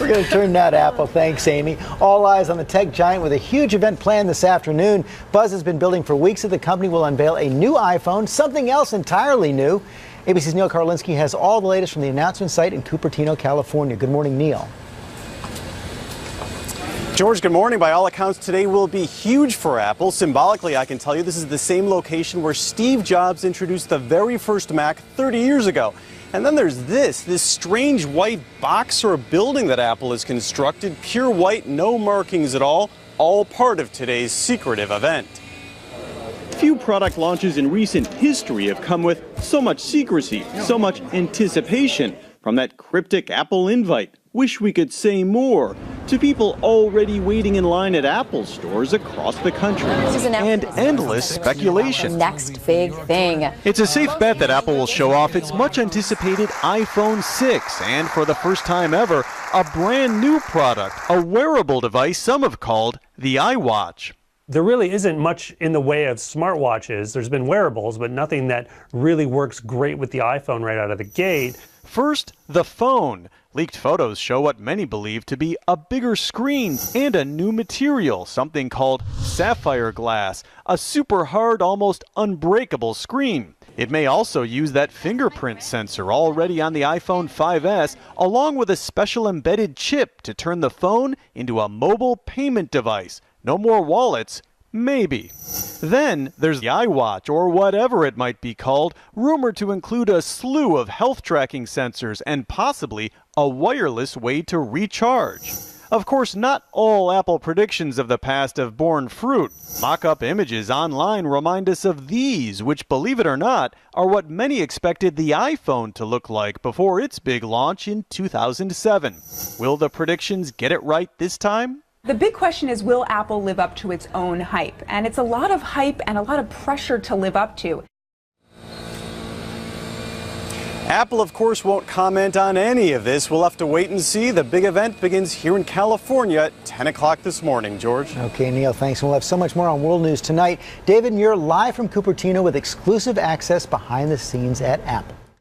We're going to turn now to Apple. Thanks, Amy. All eyes on the tech giant with a huge event planned this afternoon. Buzz has been building for weeks that the company will unveil a new iPhone, something else entirely new. ABC's Neil Karlinski has all the latest from the announcement site in Cupertino, California. Good morning, Neil. George, good morning. By all accounts, today will be huge for Apple. Symbolically, I can tell you this is the same location where Steve Jobs introduced the very first Mac 30 years ago. And then there's this strange white box or building that Apple has constructed, pure white, no markings at all part of today's secretive event. Few product launches in recent history have come with so much secrecy, so much anticipation, from that cryptic Apple invite, "Wish we could say more," to people already waiting in line at Apple stores across the country. And endless speculation. Next big thing. It's a safe bet that Apple will show off its much anticipated iPhone 6 and, for the first time ever, a brand new product, a wearable device some have called the iWatch. There really isn't much in the way of smartwatches. There's been wearables, but nothing that really works great with the iPhone right out of the gate. First, the phone. Leaked photos show what many believe to be a bigger screen and a new material, something called sapphire glass, a super hard, almost unbreakable screen. It may also use that fingerprint sensor already on the iPhone 5S, along with a special embedded chip to turn the phone into a mobile payment device. No more wallets. Maybe. Then there's the iWatch, or whatever it might be called, rumored to include a slew of health tracking sensors and possibly a wireless way to recharge. Of course, not all Apple predictions of the past have borne fruit. Mock-up images online remind us of these, which, believe it or not, are what many expected the iPhone to look like before its big launch in 2007. Will the predictions get it right this time? The big question is, will Apple live up to its own hype? And it's a lot of hype and a lot of pressure to live up to. Apple, of course, won't comment on any of this. We'll have to wait and see. The big event begins here in California at 10 o'clock this morning, George. Okay, Neil, thanks. We'll have so much more on World News tonight. David Muir live from Cupertino with exclusive access behind the scenes at Apple.